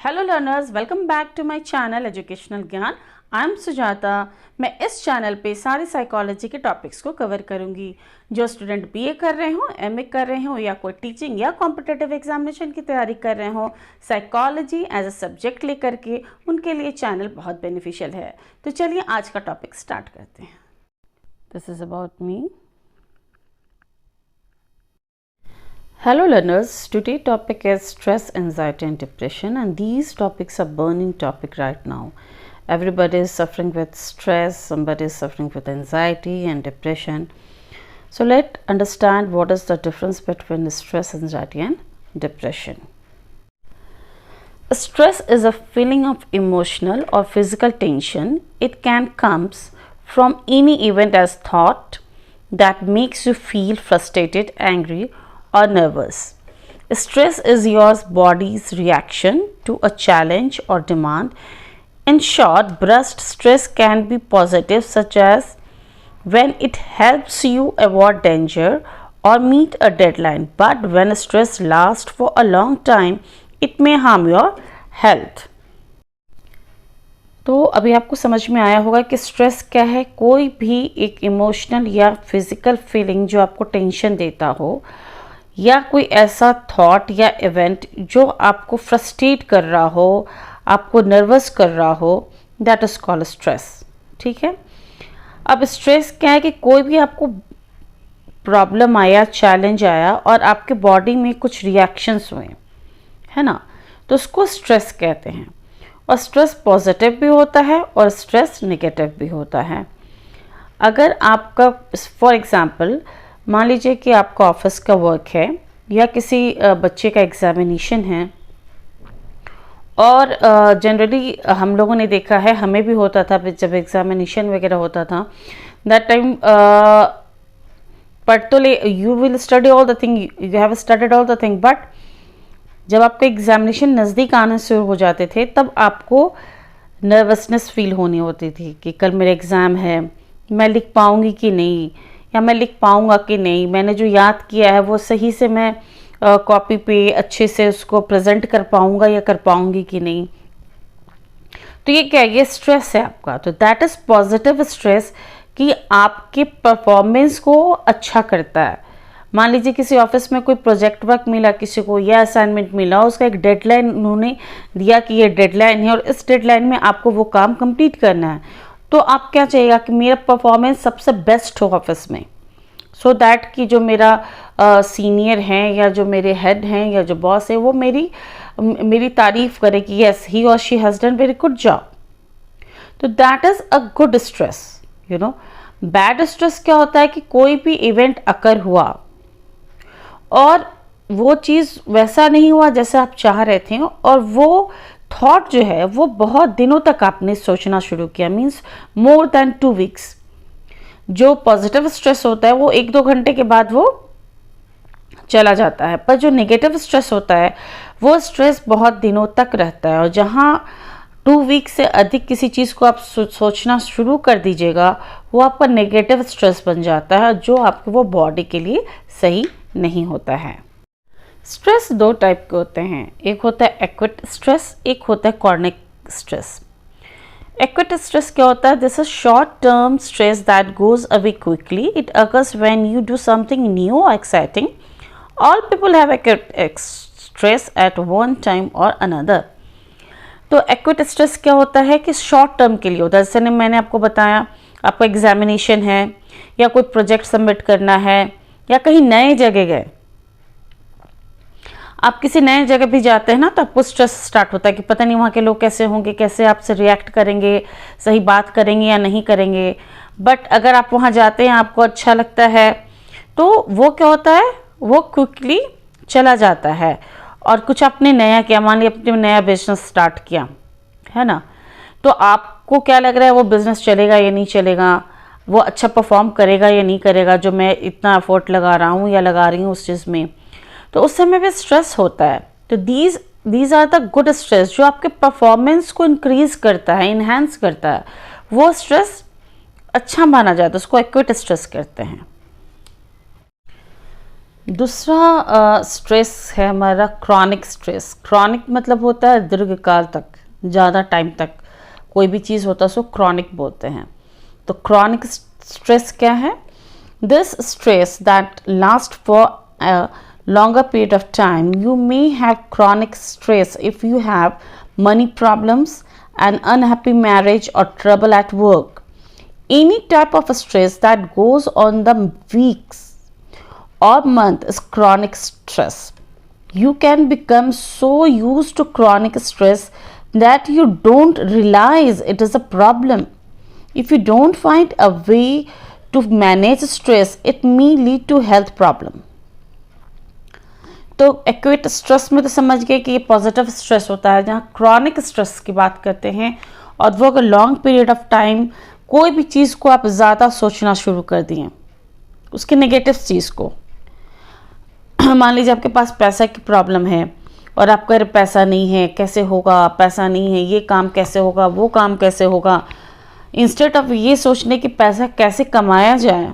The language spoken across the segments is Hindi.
Hello learners, welcome back to my channel educational Gyan. I am Sujata. मैं इस चैनल पे सारी साइकोलॉजी के टॉपिक्स को कवर करूंगी। जो स्टूडेंट बीए कर रहे हो, एमए कर रहे हो या कोई टीचिंग या कॉम्पिटिटिव एग्जामिनेशन की तैयारी कर रहे हो, साइकोलॉजी एज अ सब्जेक्ट लेकर के उनके लिए चैनल बहुत बेनिफिशियल है। तो चलिए आज का टॉपिक स्टार्ट करते हैं। This is about me. Hello learners, today topic is stress, anxiety and depression, and these topics are burning topic right now. Everybody is suffering with stress, somebody is suffering with anxiety and depression. So let's understand what is the difference between stress, anxiety and depression. Stress is a feeling of emotional or physical tension. It can comes from any event as thought that makes you feel frustrated, angry or nervous. Stress is your body's reaction to a challenge or demand. In short, burst stress can be positive, such as when it helps you avoid danger or meet a deadline, but when stress lasts for a long time, it may harm your health. तो अभी आपको समझ में आया होगा कि स्ट्रेस क्या है। कोई भी एक इमोशनल या फिजिकल फीलिंग जो आपको टेंशन देता हो, या कोई ऐसा थॉट या इवेंट जो आपको फ्रस्ट्रेट कर रहा हो, आपको नर्वस कर रहा हो, दैट इज कॉल्ड स्ट्रेस। ठीक है। अब स्ट्रेस क्या है कि कोई भी आपको प्रॉब्लम आया, चैलेंज आया और आपके बॉडी में कुछ रिएक्शंस हुए, है ना, तो उसको स्ट्रेस कहते हैं। और स्ट्रेस पॉजिटिव भी होता है और स्ट्रेस नेगेटिव भी होता है। अगर आपका फॉर एग्जांपल मान लीजिए कि आपका ऑफिस का वर्क है या किसी बच्चे का एग्जामिनेशन है, और जनरली हम लोगों ने देखा है, हमें भी होता था जब एग्जामिनेशन वगैरह होता था, दैट टाइम पढ़ तो ले, you will study all the thing, you have studied all the thing, but जब आपके एग्जामिनेशन नज़दीक आने शुरू हो जाते थे तब आपको नर्वसनेस फील होनी होती थी कि कल मेरा एग्ज़ाम है, मैं लिख पाऊँगी कि नहीं, या मैं लिख पाऊँगा कि नहीं, मैंने जो याद किया है वो सही से मैं कॉपी पे अच्छे से उसको प्रेजेंट कर पाऊँगा या कर पाऊँगी कि नहीं। तो ये क्या है, ये स्ट्रेस है आपका। तो दैट इज़ पॉजिटिव स्ट्रेस कि आपके परफॉर्मेंस को अच्छा करता है। मान लीजिए किसी ऑफिस में कोई प्रोजेक्ट वर्क मिला, किसी को यह असाइनमेंट मिला, उसका एक डेडलाइन उन्होंने दिया कि ये डेडलाइन है और इस डेडलाइन में आपको वो काम कंप्लीट करना है। तो आप क्या चाहिएगा कि मेरा परफॉर्मेंस सबसे बेस्ट हो ऑफिस में, सो दैट कि जो मेरा सीनियर हैं या जो मेरे हेड हैं या जो बॉस है वो मेरी तारीफ करे कि यस ही और she has done very good job. तो that is a good stress, you know. Bad stress क्या होता है कि कोई भी इवेंट अकर हुआ और वो चीज़ वैसा नहीं हुआ जैसे आप चाह रहे थे, और वो थॉट जो है वो बहुत दिनों तक आपने सोचना शुरू किया, मीन्स मोर देन 2 वीक्स। जो पॉजिटिव स्ट्रेस होता है वो 1-2 घंटे के बाद वो चला जाता है, पर जो नेगेटिव स्ट्रेस होता है वो स्ट्रेस बहुत दिनों तक रहता है। और जहाँ 2 वीक से अधिक किसी चीज़ को आप सोचना शुरू कर दीजिएगा, वो आपका नेगेटिव स्ट्रेस बन जाता है, जो आपके वो बॉडी के लिए सही नहीं होता है। स्ट्रेस 2 टाइप के होते हैं, एक होता है एक्यूट स्ट्रेस, एक होता है क्रॉनिक स्ट्रेस। एक्यूट स्ट्रेस क्या होता है? This is short term stress that goes away quickly. It occurs when you do something new or exciting. All people have acute stress at one time or another. तो एक्यूट स्ट्रेस क्या होता है कि शॉर्ट टर्म के लिए होता है। जैसे मैंने आपको बताया, आपका एग्जामिनेशन है या कोई प्रोजेक्ट सबमिट करना है या कहीं नए जगह गए, आप किसी नए जगह भी जाते हैं ना, तो आपको स्ट्रेस स्टार्ट होता है कि पता नहीं वहाँ के लोग कैसे होंगे, कैसे आपसे रिएक्ट करेंगे, सही बात करेंगे या नहीं करेंगे। बट अगर आप वहाँ जाते हैं, आपको अच्छा लगता है, तो वो क्या होता है, वो क्विकली चला जाता है। और कुछ आपने नया किया, मान लीजिए अपने नया बिजनेस स्टार्ट किया है ना, तो आपको क्या लग रहा है वो बिजनेस चलेगा या नहीं चलेगा, वो अच्छा परफॉर्म करेगा या नहीं करेगा, जो मैं इतना एफर्ट लगा रहा हूँ या लगा रही हूँ उस चीज़ में, तो उस समय भी स्ट्रेस होता है। तो these are the good stress जो आपके परफॉर्मेंस को इंक्रीज करता है, इन्हांस करता है, वो स्ट्रेस अच्छा माना जाता है, उसको एक्यूट स्ट्रेस कहते हैं। दूसरा स्ट्रेस है हमारा क्रॉनिक स्ट्रेस। क्रॉनिक मतलब होता है दीर्घकाल तक, ज़्यादा टाइम तक कोई भी चीज़ होता है उसको क्रॉनिक बोलते हैं। तो क्रॉनिक स्ट्रेस क्या है? This stress that last for a longer period of time. You may have chronic stress if you have money problems, an unhappy marriage, or trouble at work. Any type of stress that goes on the weeks or month is chronic stress. You can become so used to chronic stress that you don't realize it is a problem. If you don't find a way to manage stress, it may lead to health problem. तो एक्यूट स्ट्रेस में तो समझ गए कि ये पॉजिटिव स्ट्रेस होता है। जहाँ क्रॉनिक स्ट्रेस की बात करते हैं और वो अगर लॉन्ग पीरियड ऑफ टाइम कोई भी चीज़ को आप ज़्यादा सोचना शुरू कर दिए, उसके नेगेटिव चीज़ को, मान लीजिए आपके पास पैसा की प्रॉब्लम है और आपका पैसा नहीं है, कैसे होगा, पैसा नहीं है, ये काम कैसे होगा, वो काम कैसे होगा, इंस्टेड ऑफ ये सोचने कि पैसा कैसे कमाया जाए,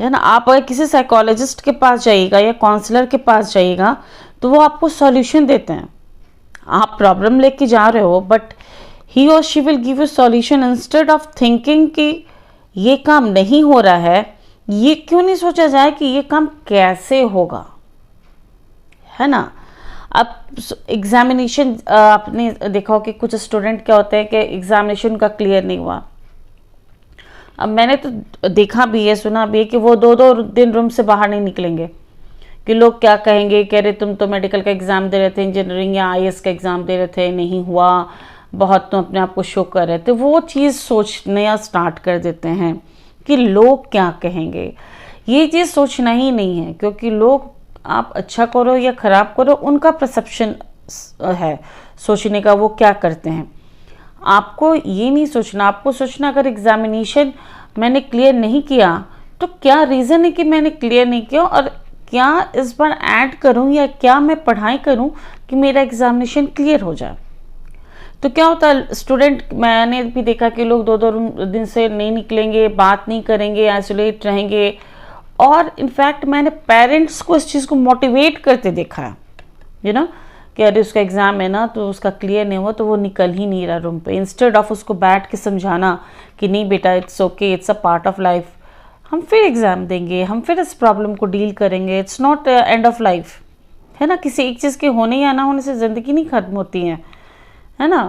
है ना, आप अगर किसी साइकोलॉजिस्ट के पास जाइएगा या काउंसलर के पास जाइएगा तो वो आपको सॉल्यूशन देते हैं। आप प्रॉब्लम लेके जा रहे हो बट ही और she will give you solution instead of thinking कि ये काम नहीं हो रहा है, ये क्यों नहीं सोचा जाए कि ये काम कैसे होगा, है ना। अब एग्जामिनेशन आपने देखा हो कि कुछ स्टूडेंट क्या होते हैं कि एग्जामिनेशन का क्लियर नहीं हुआ। अब मैंने तो देखा भी है, सुना भी है कि वो 2-2 दिन रूम से बाहर नहीं निकलेंगे कि लोग क्या कहेंगे, कह रहे तुम तो मेडिकल का एग्ज़ाम दे रहे थे, इंजीनियरिंग या आईएएस का एग्ज़ाम दे रहे थे, नहीं हुआ, बहुत तुम अपने आप को शो कर रहे थे। वो चीज़ सोचना स्टार्ट कर देते हैं कि लोग क्या कहेंगे। ये चीज़ सोचना ही नहीं है, क्योंकि लोग आप अच्छा करो या ख़राब करो उनका परसेप्शन है सोचने का, वो क्या करते हैं। आपको ये नहीं सोचना, आपको सोचना अगर एग्जामिनेशन मैंने क्लियर नहीं किया तो क्या रीज़न है कि मैंने क्लियर नहीं किया और क्या इस बार ऐड करूं या क्या मैं पढ़ाई करूं कि मेरा एग्जामिनेशन क्लियर हो जाए। तो क्या होता है स्टूडेंट, मैंने भी देखा कि लोग 2-2 दिन से नहीं निकलेंगे, बात नहीं करेंगे, आइसोलेट रहेंगे। और इनफैक्ट मैंने पेरेंट्स को इस चीज़ को मोटिवेट करते देखा है, यू नो, कि अरे उसका एग्ज़ाम है ना तो उसका क्लियर नहीं हुआ तो वो निकल ही नहीं रहा रूम पे। इंस्टेड ऑफ उसको बैठ के समझाना कि नहीं बेटा it's okay, it's a part of life, हम फिर एग्ज़ाम देंगे, हम फिर इस प्रॉब्लम को डील करेंगे, it's not end of life, है ना। किसी एक चीज़ के होने या ना होने से ज़िंदगी नहीं ख़त्म होती है ना।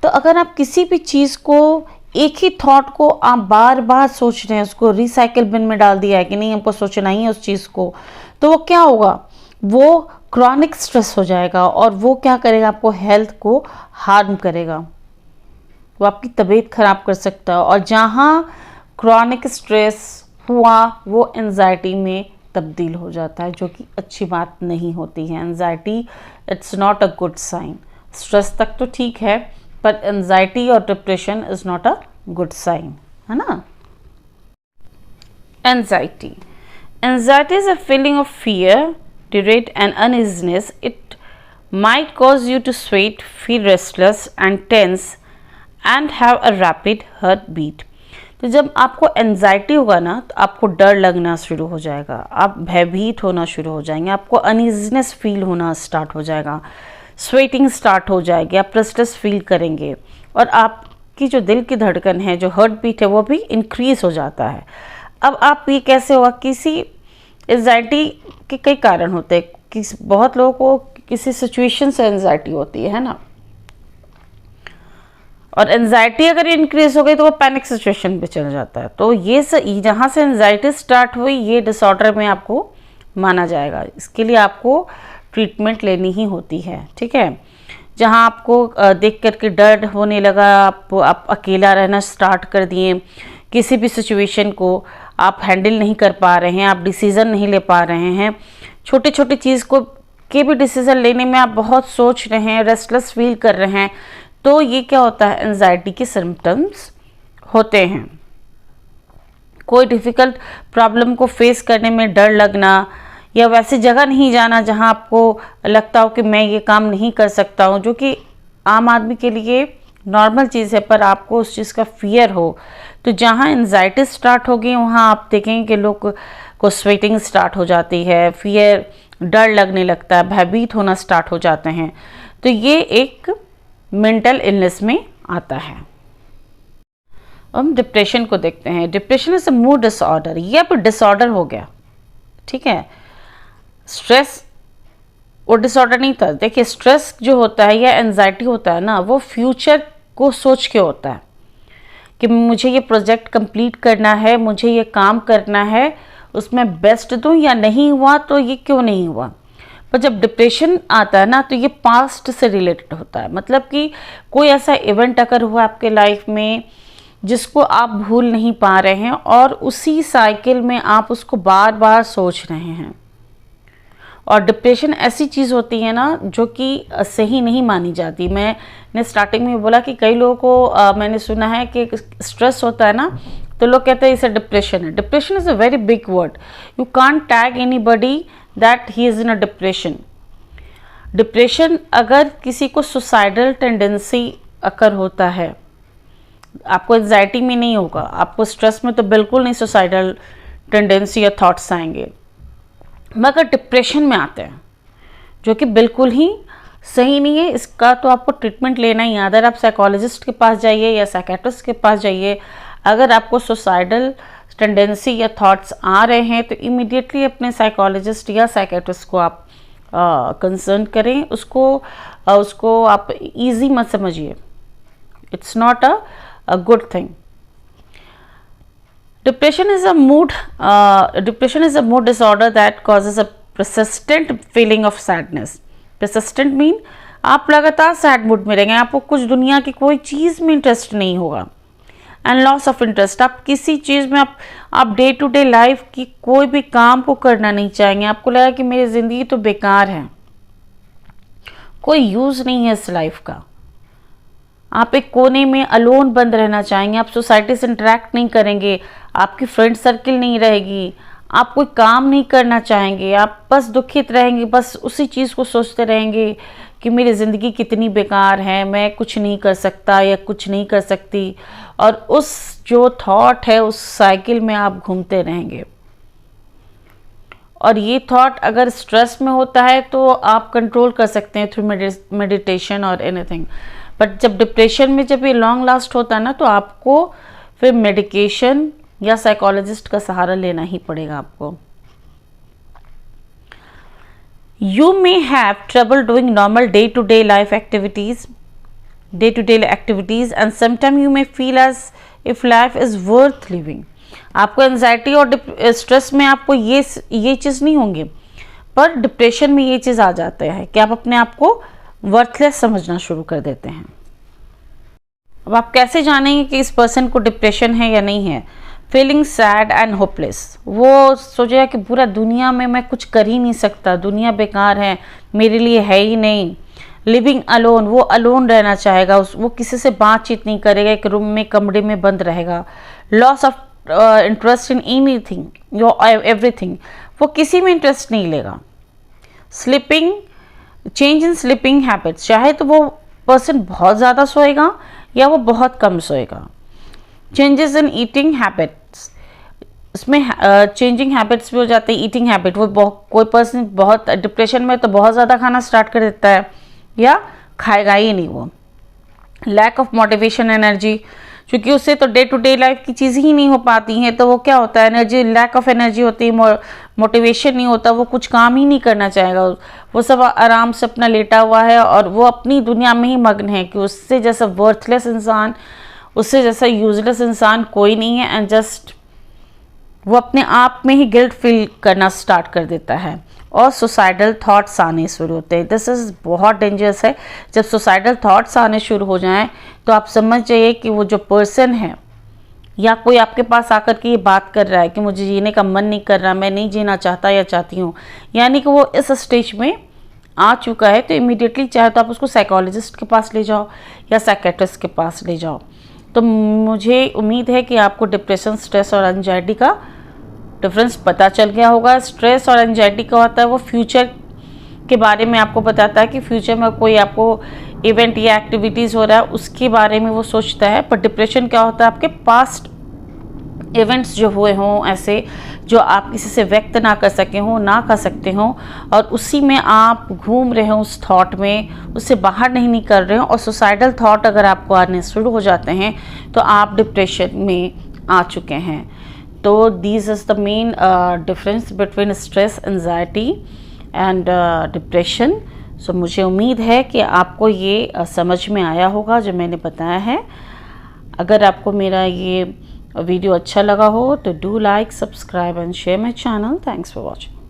तो अगर आप किसी भी चीज़ को, एक ही थॉट को आप बार बार सोच रहे हैं, उसको रिसाइकिल बिन में डाल दिया है कि नहीं हमको सोचना ही है उस चीज़ को, तो वो क्या होगा, वो क्रॉनिक स्ट्रेस हो जाएगा और वो क्या करेगा, आपको हेल्थ को हार्म करेगा, वो आपकी तबीयत खराब कर सकता है। और जहाँ क्रॉनिक स्ट्रेस हुआ वो एंजाइटी में तब्दील हो जाता है, जो कि अच्छी बात नहीं होती है। Anxiety it's not a good sign. Stress तक तो ठीक है पर एंजाइटी और depression is not a good sign, है ना। Anxiety is a feeling of fear, dread and uneasiness. It might cause you to sweat, feel restless and tense and have a rapid heartbeat. तो जब आपको एंजाइटी होगा ना तो आपको डर लगना शुरू हो जाएगा, आप भयभीत होना शुरू हो जाएंगे, आपको अनइजीनेस फील होना स्टार्ट हो जाएगा, स्वेटिंग स्टार्ट हो जाएगी, आप रेस्टलेस फील करेंगे और आपकी जो दिल की धड़कन है, जो हार्ट बीट है, वो भी इंक्रीज हो जाता है। अब आप ये कैसे होगा, किसी एंजाइटी के कई कारण होते हैं, कि बहुत लोगों को किसी सिचुएशन से एंजाइटी होती है ना, और एंजाइटी अगर इंक्रीज हो गई तो वो पैनिक सिचुएशन पे चल जाता है। तो ये जहाँ से एंजाइटी स्टार्ट हुई ये डिसऑर्डर में आपको माना जाएगा। इसके लिए आपको ट्रीटमेंट लेनी ही होती है, ठीक है। जहाँ आपको देख करके डर होने लगा, आप अकेला रहना स्टार्ट कर दिए, किसी भी सिचुएशन को आप हैंडल नहीं कर पा रहे हैं, आप डिसीज़न नहीं ले पा रहे हैं, छोटी छोटी चीज़ को के भी डिसीज़न लेने में आप बहुत सोच रहे हैं, रेस्टलेस फील कर रहे हैं, तो ये क्या होता है, एंजाइटी के सिम्टम्स होते हैं। कोई डिफ़िकल्ट प्रॉब्लम को फेस करने में डर लगना, या वैसी जगह नहीं जाना जहां आपको लगता हो कि मैं ये काम नहीं कर सकता हूं, जो कि आम आदमी के लिए नॉर्मल चीज़ है, पर आपको उस चीज़ का फियर हो। तो जहाँ एंजाइटी स्टार्ट होगी वहाँ आप देखेंगे कि लोग को स्वेटिंग स्टार्ट हो जाती है, फियर, डर लगने लगता है, भयभीत होना स्टार्ट हो जाते हैं। तो ये एक मेंटल इलनेस में आता है। हम डिप्रेशन को देखते हैं। Depression is a mood disorder. ये अब डिसऑर्डर हो गया, ठीक है। स्ट्रेस वो डिसऑर्डर नहीं था। देखिए, स्ट्रेस जो होता है या एंजाइटी होता है ना, वो फ्यूचर को सोच के होता है कि मुझे ये प्रोजेक्ट कंप्लीट करना है, मुझे ये काम करना है, उसमें बेस्ट दूं, या नहीं हुआ तो ये क्यों नहीं हुआ। पर जब डिप्रेशन आता है ना, तो ये पास्ट से रिलेटेड होता है। मतलब कि कोई ऐसा इवेंट अगर हुआ आपके लाइफ में जिसको आप भूल नहीं पा रहे हैं, और उसी साइकिल में आप उसको बार बार सोच रहे हैं। और डिप्रेशन ऐसी चीज़ होती है ना जो कि सही नहीं मानी जाती। मैंने स्टार्टिंग में बोला कि कई लोगों को मैंने सुना है कि स्ट्रेस होता है ना, तो लोग कहते हैं इसे डिप्रेशन है। Depression is a very big word. You can't tag anybody that he is in a depression. Depression अगर किसी को सुसाइडल टेंडेंसी अगर होता है, आपको एंजाइटी में नहीं होगा, आपको स्ट्रेस में तो बिल्कुल नहीं सुसाइडल टेंडेंसी या थॉट्स आएंगे, मगर डिप्रेशन में आते हैं जो कि बिल्कुल ही सही नहीं है। इसका तो आपको ट्रीटमेंट लेना ही है। अगर आप साइकोलॉजिस्ट के पास जाइए या साइकेट्रिस्ट के पास जाइए, अगर आपको सुसाइडल टेंडेंसी या थॉट्स आ रहे हैं तो इमीडिएटली अपने साइकोलॉजिस्ट या साइकेट्रिस्ट को आप कंसर्न करें। उसको आप इजी मत समझिए। It's not a good thing. Depression is a mood disorder that causes a persistent feeling of sadness. Persistent mean आप लगातार सैड मूड में रहेंगे, आपको कुछ दुनिया की कोई चीज़ में इंटरेस्ट नहीं होगा। एंड लॉस ऑफ इंटरेस्ट, आप किसी चीज़ में आप डे टू डे लाइफ की कोई भी काम को करना नहीं चाहेंगे। आपको लगा कि मेरी ज़िंदगी तो बेकार है, कोई यूज़ नहीं है इस लाइफ का। आप एक कोने में अलोन बंद रहना चाहेंगे, आप सोसाइटी से इंटरेक्ट नहीं करेंगे, आपकी फ्रेंड सर्किल नहीं रहेगी, आप कोई काम नहीं करना चाहेंगे, आप बस दुखित रहेंगे, बस उसी चीज़ को सोचते रहेंगे कि मेरी ज़िंदगी कितनी बेकार है, मैं कुछ नहीं कर सकता या कुछ नहीं कर सकती। और उस जो थॉट है उस साइकिल में आप घूमते रहेंगे। और ये थॉट अगर स्ट्रेस में होता है तो आप कंट्रोल कर सकते हैं थ्रू मेडिटेशन और एनीथिंग। बट जब डिप्रेशन में जब ये लॉन्ग लास्ट होता है ना, तो आपको फिर मेडिकेशन या साइकोलॉजिस्ट का सहारा लेना ही पड़ेगा आपको। You may have trouble doing normal day to day activities and sometime you may feel as if life is worth living. आपको एंजाइटी और स्ट्रेस में आपको ये चीज़ नहीं होंगी, पर डिप्रेशन में ये चीज़ आ जाता है कि आप अपने आप को वर्थलेस समझना शुरू कर देते हैं। अब आप कैसे जानेंगे कि इस पर्सन को डिप्रेशन है या नहीं है? फीलिंग सैड एंड होपलेस, वो सोचेगा कि पूरा दुनिया में मैं कुछ कर ही नहीं सकता, दुनिया बेकार है, मेरे लिए है ही नहीं। लिविंग अलोन, वो अलोन रहना चाहेगा, वो किसी से बातचीत नहीं करेगा, एक रूम में कमरे में बंद रहेगा। Loss of interest in anything your everything, वो किसी में इंटरेस्ट नहीं लेगा। Sleeping, change in sleeping habits, चाहे तो वो पर्सन बहुत ज़्यादा सोएगा या वो बहुत कम सोएगा। चेंजेस इन ईटिंग हैबिट्स, इसमें चेंजिंग हैबिट्स भी हो जाते हैं। ईटिंग हैबिट, वो कोई पर्सन बहुत डिप्रेशन में तो बहुत ज़्यादा खाना स्टार्ट कर देता है या खाएगा ही नहीं वो। लैक ऑफ मोटिवेशन एनर्जी, क्योंकि उससे तो डे टू डे लाइफ की चीज़ ही नहीं हो पाती हैं, तो वो क्या होता है, एनर्जी, लैक ऑफ एनर्जी होती है, मोटिवेशन नहीं होता, वो कुछ काम ही नहीं करना चाहेगा। वो सब आराम से अपना लेटा हुआ है और वो अपनी दुनिया में ही मग्न है कि उससे जैसा वर्थलेस इंसान, उससे जैसा यूजलेस इंसान कोई नहीं है। एंड जस्ट वो अपने आप में ही गिल्ट फील करना स्टार्ट कर देता है और सुसाइडल थॉट्स आने शुरू होते हैं। दिस इज़ बहुत डेंजरस है। जब सुसाइडल थॉट्स आने शुरू हो जाएं तो आप समझ जाइए कि वो जो पर्सन है या कोई आपके पास आकर के ये बात कर रहा है कि मुझे जीने का मन नहीं कर रहा, मैं नहीं जीना चाहता या चाहती हूँ, यानी कि वो इस स्टेज में आ चुका है, तो इमीडिएटली चाहे तो आप उसको साइकोलॉजिस्ट के पास ले जाओ या साइकेट्रिस्ट के पास ले जाओ। तो मुझे उम्मीद है कि आपको डिप्रेशन, स्ट्रेस और एंजाइटी का डिफरेंस पता चल गया होगा। स्ट्रेस और एंजाइटी का होता है वो फ्यूचर के बारे में आपको बताता है कि फ्यूचर में कोई आपको इवेंट या एक्टिविटीज़ हो रहा है उसके बारे में वो सोचता है। पर डिप्रेशन क्या होता है, आपके पास्ट इवेंट्स जो हुए हों ऐसे जो आप किसी से व्यक्त ना कर सके हों, ना कर सकते हों, और उसी में आप घूम रहे हो उस थॉट में, उससे बाहर नहीं निकल रहे हो, और सुसाइडल थॉट अगर आपको आने शुरू हो जाते हैं तो आप डिप्रेशन में आ चुके हैं। तो this is the main difference between stress, anxiety and depression. So मुझे उम्मीद है कि आपको ये समझ में आया होगा जो मैंने बताया है। अगर आपको मेरा ये वीडियो अच्छा लगा हो तो do like, subscribe and share my channel. Thanks for watching.